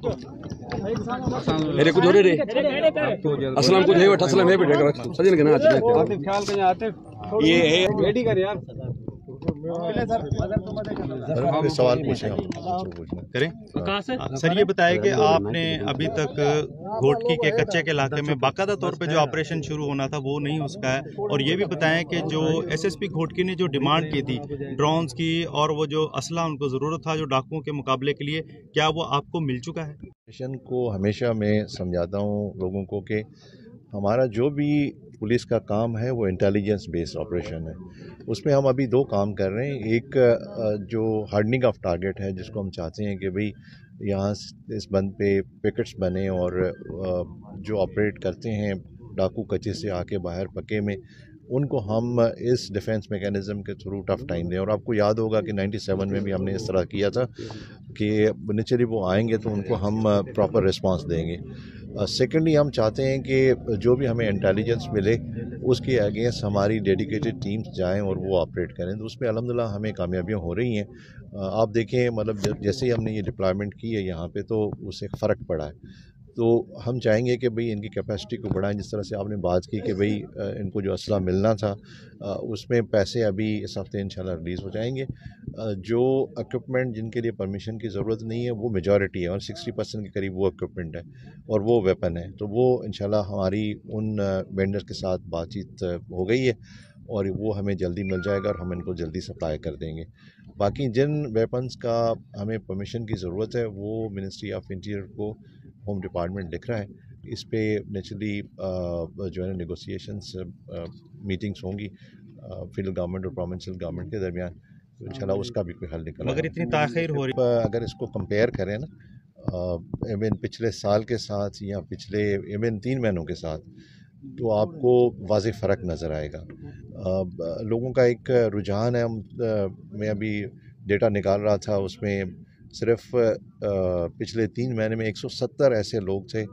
मेरे को जोड़े रे असलम कुछ है बट असलम है बेटा सजन के ना आते ख्याल कहीं आते ये है रेडी कर यार सवाल पूछे करें। सर ये बताया कि आपने अभी तक घोटकी के कच्चे के इलाके में बाकायदा तौर पे जो ऑपरेशन शुरू होना था वो नहीं हो सका है, और ये भी बताया कि जो एसएसपी घोटकी ने जो डिमांड की थी ड्रोन्स की और वो जो असला उनको ज़रूरत था जो डाकुओं के मुकाबले के लिए, क्या वो आपको मिल चुका है? मिशन को हमेशा मैं समझाता हूँ लोगों को कि हमारा जो भी पुलिस का काम है वो इंटेलिजेंस बेस्ड ऑपरेशन है। उसमें हम अभी दो काम कर रहे हैं। एक जो हार्डनिंग ऑफ टारगेट है जिसको हम चाहते हैं कि भाई यहाँ इस बंद पे पिकेट्स बने और जो ऑपरेट करते हैं डाकू कच्चे से आके बाहर पक्के में उनको हम इस डिफेंस मैकेनिज़्म के थ्रू टफ टाइम दें। और आपको याद होगा कि 97 में भी हमने इस तरह किया था कि नेचुरली वो आएंगे तो उनको हम प्रॉपर रिस्पांस देंगे। सेकेंडली हम चाहते हैं कि जो भी हमें इंटेलिजेंस मिले उसके अगेंस्ट हमारी डेडिकेटेड टीम्स जाएं और वो ऑपरेट करें, तो उसमें अल्हम्दुलिल्लाह हमें कामयाबियाँ हो रही हैं। आप देखें मतलब जैसे ही हमने ये डिप्लॉयमेंट की है यहाँ पे तो उससे फ़र्क पड़ा है। तो हम चाहेंगे कि भाई इनकी कैपेसिटी को बढ़ाएं। जिस तरह से आपने बात की कि भाई इनको जो असला मिलना था उसमें पैसे अभी इस हफ्ते इंशाल्लाह रिलीज़ हो जाएंगे। जो इक्विपमेंट जिनके लिए परमिशन की ज़रूरत नहीं है वो मेजॉरिटी है और 60% के करीब वो इक्विपमेंट है और वो वेपन है, तो वो इंशाल्लाह हमारी उन वेंडर के साथ बातचीत हो गई है और वो हमें जल्दी मिल जाएगा और हम इनको जल्दी सप्लाई कर देंगे। बाकी जिन वेपन्स का हमें परमिशन की ज़रूरत है वो मिनिस्ट्री ऑफ इंटीरियर को होम डिपार्टमेंट लिख रहा है। इस पे नेचुरली जो है नेगोशिएशंस मीटिंग्स होंगी फेडरल गवर्नमेंट और प्रोविंशियल गवर्नमेंट के दरमियान, तो इंशाल्लाह उसका भी कोई हल निकल मगर इतनी ताख़ीर हो रही है। अगर इसको कंपेयर करें ना इवन पिछले साल के साथ या पिछले इवन 3 महीनों के साथ, तो आपको वाज़ेह फ़र्क नज़र आएगा। लोगों का एक रुझान है। मैं अभी डेटा निकाल रहा था, उसमें सिर्फ पिछले 3 महीने में 170 ऐसे लोग थे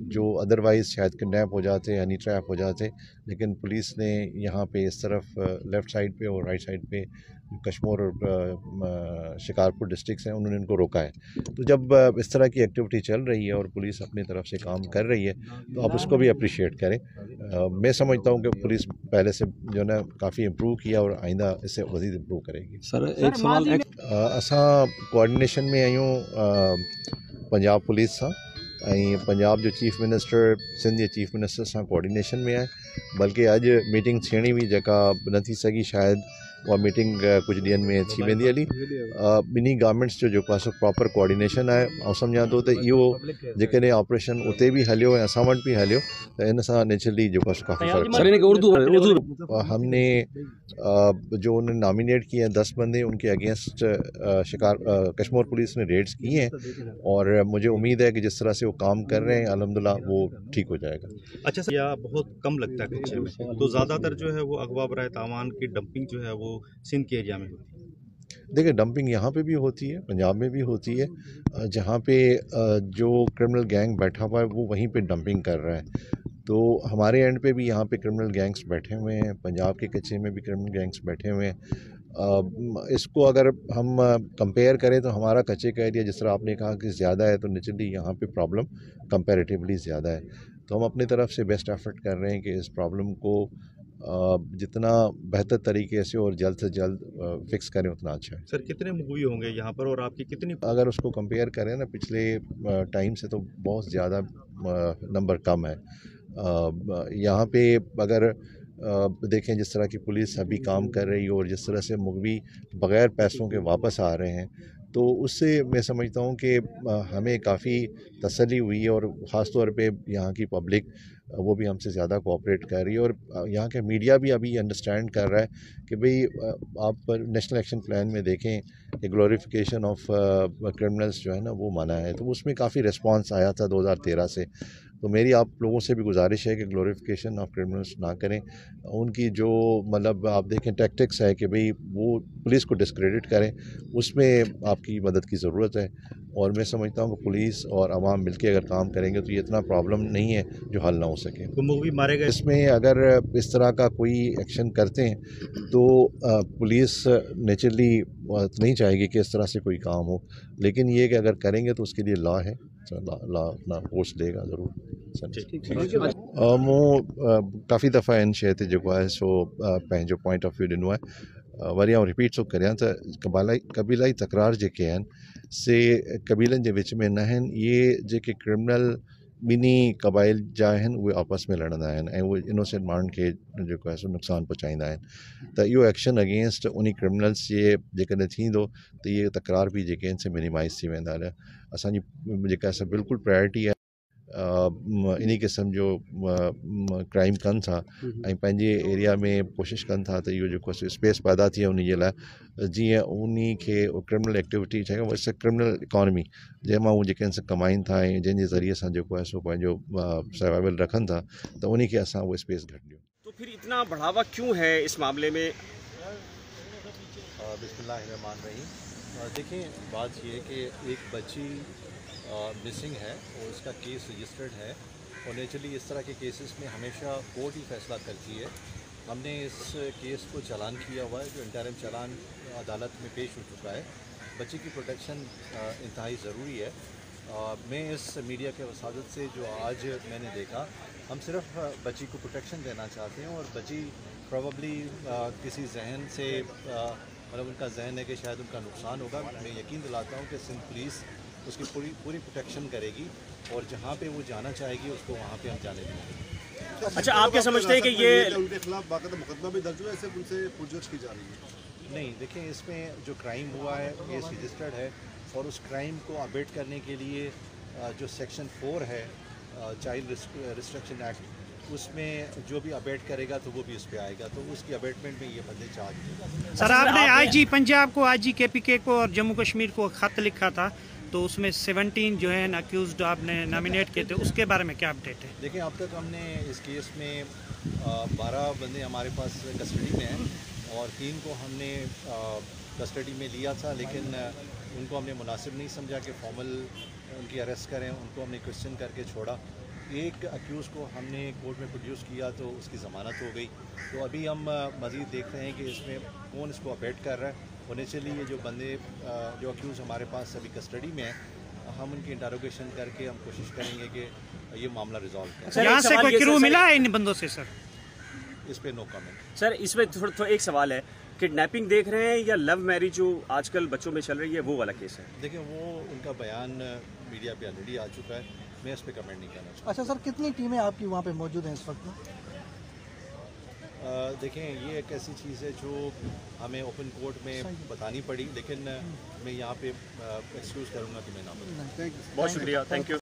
जो अदरवाइज़ शायद किडनैप हो जाते, हनी ट्रैप हो जाते, लेकिन पुलिस ने यहाँ पे इस तरफ लेफ़्ट साइड पे और राइट साइड पे कश्मीर और शिकारपुर डिस्ट्रिक्ट्स हैं उन्होंने इनको रोका है। तो जब इस तरह की एक्टिविटी चल रही है और पुलिस अपनी तरफ से काम कर रही है तो आप उसको भी अप्रिशिएट करें। मैं समझता हूँ कि पुलिस पहले से जो है ना काफ़ी इम्प्रूव किया और आइंदा इससे मज़ीद इम्प्रूव करेगी। सर एक सवाल असां कोऑर्डिनेशन में आहियूं पंजाब पुलिस सां ऐं पंजाब जो चीफ मिनिस्टर सिंध जे चीफ मिनिस्टर सां कोऑर्डिनेशन में आहे। बल्कि अॼु मीटिंग थियणी हुई जेका न थी सघी, शायदि उहा मीटिंग कुझु ॾींहंनि में थी वेंदी हली। ॿिन्ही गवर्नमेंट्स जो जेको आहे सो प्रॉपर कोऑर्डिनेशन आहे। ऐं सम्झां थो त इहो जेकॾहिं ऑपरेशन उते बि हलियो ऐं असां वटि बि हलियो त इन सां नेचुरली जेको आहे काफ़ी फ़र्क़ु। हमने जो उन्होंने नॉमिनेट किए हैं 10 बंदे, उनके अगेंस्ट कश्मीर पुलिस ने रेड्स किए हैं और मुझे उम्मीद है कि जिस तरह से वो काम कर रहे हैं अल्हम्दुलिल्लाह वो ठीक हो जाएगा। अच्छा सर, या बहुत कम लगता है कच्चे में, तो ज़्यादातर जो है वो अगवा बराए तावान की डंपिंग जो है वो सिंध के एरिया में होती है। देखिए डंपिंग यहाँ पे भी होती है, पंजाब में भी होती है। जहाँ पे जो क्रिमिनल गैंग बैठा हुआ है वो वहीं पे डंपिंग कर रहा है। तो हमारे एंड पे भी यहाँ पे क्रिमिनल गैंग्स बैठे हुए हैं, पंजाब के कच्चे में भी क्रिमिनल गैंग्स बैठे हुए हैं। इसको अगर हम कंपेयर करें तो हमारा कच्चे का एरिया जिस तरह आपने कहा कि ज़्यादा है, तो नेचुरली यहाँ पे प्रॉब्लम कंपैरेटिवली ज़्यादा है। तो हम अपनी तरफ से बेस्ट एफर्ट कर रहे हैं कि इस प्रॉब्लम को जितना बेहतर तरीके से और जल्द से जल्द फिक्स करें उतना अच्छा है। सर कितने मूवी होंगे यहाँ पर और आपकी कितनी, अगर उसको कंपेयर करें ना पिछले टाइम से, तो बहुत ज़्यादा नंबर कम है। यहाँ पे अगर देखें जिस तरह की पुलिस अभी काम कर रही है और जिस तरह से मुगवी बग़ैर पैसों के वापस आ रहे हैं, तो उससे मैं समझता हूँ कि हमें काफ़ी तसल्ली हुई है और ख़ास तौर पे यहाँ की पब्लिक वो भी हमसे ज़्यादा कोऑपरेट कर रही है और यहाँ के मीडिया भी अभी अंडरस्टैंड कर रहा है कि भाई आप नेशनल एक्शन प्लान में देखें कि ग्लोरिफिकेशन ऑफ क्रिमिनल्स जो है ना वो मना है, तो उसमें काफ़ी रिस्पांस आया था 2013 से। तो मेरी आप लोगों से भी गुजारिश है कि ग्लोरिफिकेशन ऑफ क्रिमिनल्स ना करें। उनकी जो मतलब आप देखें टैक्टिक्स है कि भाई वो पुलिस को डिस्क्रेडिट करें, उसमें आपकी मदद की ज़रूरत है। और मैं समझता हूँ कि पुलिस और आवाम मिलकर अगर काम करेंगे तो ये इतना प्रॉब्लम नहीं है जो हल ना हो सके। तो मूवी मारेगा इसमें अगर इस तरह का कोई एक्शन करते हैं तो पुलिस नेचुरली नहीं चाहेगी कि इस तरह से कोई काम हो, लेकिन ये कि अगर करेंगे तो उसके लिए लॉ है, अपना पोस्ट देगा ज़रूर। मूं काफ़ी दफ़ा इन शइ ते जेको आहे सो पंहिंजो पॉइंट ऑफ व्यू ॾिनो आहे। वरी आउं रिपीट थो करियां त कबीलाई तकरार जेके आहिनि से कबीलनि जे विच में न आहिनि। इहे जेके क्रिमिनल ॿिन्ही क़बाइल जा आहिनि उहे आपस में लड़ंदा आहिनि ऐं उहे इनोसेंट माण्हुनि खे जेको आहे सो नुक़सानु पहुचाईंदा आहिनि। त इहो एक्शन अगेंस्ट उन क्रिमिनल्स जे जेकॾहिं थींदो त इहे तकरार बि जेके आहिनि से मिनिमाइज़ थी वेंदा। असांजी जेका असां बिल्कुलु प्रायोरिटी आहे इन क़िस्म जो क्राइम कनि था ऐं पंहिंजे एरिया में कोशिशि कनि था त इहो जेको स्पेस पैदा थिए उन जे लाइ जीअं उन खे क्रिमिनल एक्टिविटी चयो वैसे क्रिमिनल इकॉनमी जंहिंमां उहे जेके आहिनि कमाइनि था ऐं जंहिंजे ज़रिए सां जेको आहे सो पंहिंजो सर्वाइवल रखनि था त उन खे असां उहो स्पेस घटि ॾियूं। तो फिर इतना बढ़ावा क्यों है इस मामले में? बिस्मिल्लाहिर्रहमानिर्रहीम। देखिए बात ये है कि एक बच्ची मिसिंग है और उसका केस रजिस्टर्ड है और नेचुरली इस तरह के केसेस में हमेशा कोर्ट ही फैसला करती है। हमने इस केस को चालान किया हुआ है, जो इंटरिम चालान अदालत में पेश हो चुका है। बच्चे की प्रोटेक्शन इंतहाई ज़रूरी है। मैं इस मीडिया के वसादत से जो आज मैंने देखा, हम सिर्फ बच्ची को प्रोटेक्शन देना चाहते हैं और बच्ची प्रॉबली किसी जहन से मतलब उनका जहन है कि शायद उनका नुकसान होगा। मैं यकीन दिलाता हूँ कि सिंध पुलिस उसकी पूरी प्रोटेक्शन करेगी और जहाँ पे वो जाना चाहेगी उसको वहाँ पे हम जाने देंगे। अच्छा, आप क्या समझते हैं कि ये उनके खिलाफ बाकायदा मुकदमा भी दर्ज हुआ है, सिर्फ उनसे पूछताछ की जा रही है? नहीं, देखिए इसमें जो क्राइम हुआ है केस रजिस्टर्ड है और उस क्राइम को अबेट करने के लिए जो सेक्शन 4 है चाइल्ड रिस्ट्रिक्शन एक्ट, उसमें जो भी अबेट करेगा तो वो भी उस पर आएगा, तो उसकी अबेटमेंट में ये बंदे चार्ज। सर, आपने आईजी पंजाब को, आईजी केपीके को और जम्मू कश्मीर को खत लिखा था, तो उसमें 17 जो है अक्यूज्ड आपने नॉमिनेट किए थे, उसके बारे में क्या अपडेट है? देखिए अब तक हमने इस केस में 12 बंदे हमारे पास कस्टडी में हैं और 3 को हमने कस्टडी में लिया था, लेकिन उनको हमने मुनासिब नहीं समझा कि फॉर्मल उनकी अरेस्ट करें। उनको हमने क्वेश्चन करके छोड़ा। एक अक्यूज़ को हमने कोर्ट में प्रोड्यूस किया तो उसकी ज़मानत हो गई। तो अभी हम मज़ीद देख रहे हैं कि इसमें कौन इसको अबेट कर रहा है। होने चलिए ये जो बंदे जो अक्यूज़ हमारे पास अभी कस्टडी में हैं, हम उनकी इंटरोगेशन करके हम कोशिश करेंगे कि ये मामला रिजॉल्व करें। यहाँ से कोई क्रू मिला है इन बंदों से? सर इस पर नो कमेंट। सर, इसमें थोड़ा एक सवाल है, किडनैपिंग देख रहे हैं या लव मैरिज जो आजकल बच्चों में चल रही है वो वाला केस है? देखिए वो उनका बयान मीडिया पे ऑलरेडी आ चुका है, मैं इस पर कमेंट नहीं करना चाहता। अच्छा सर, कितनी टीमें आपकी वहाँ पे मौजूद हैं इस वक्त? देखें ये एक ऐसी चीज़ है जो हमें ओपन कोर्ट में बतानी पड़ी, लेकिन मैं यहाँ पे एक्सक्यूज़ करूँगा कि मैं ना बताऊँ। बहुत शुक्रिया, थैंक यू।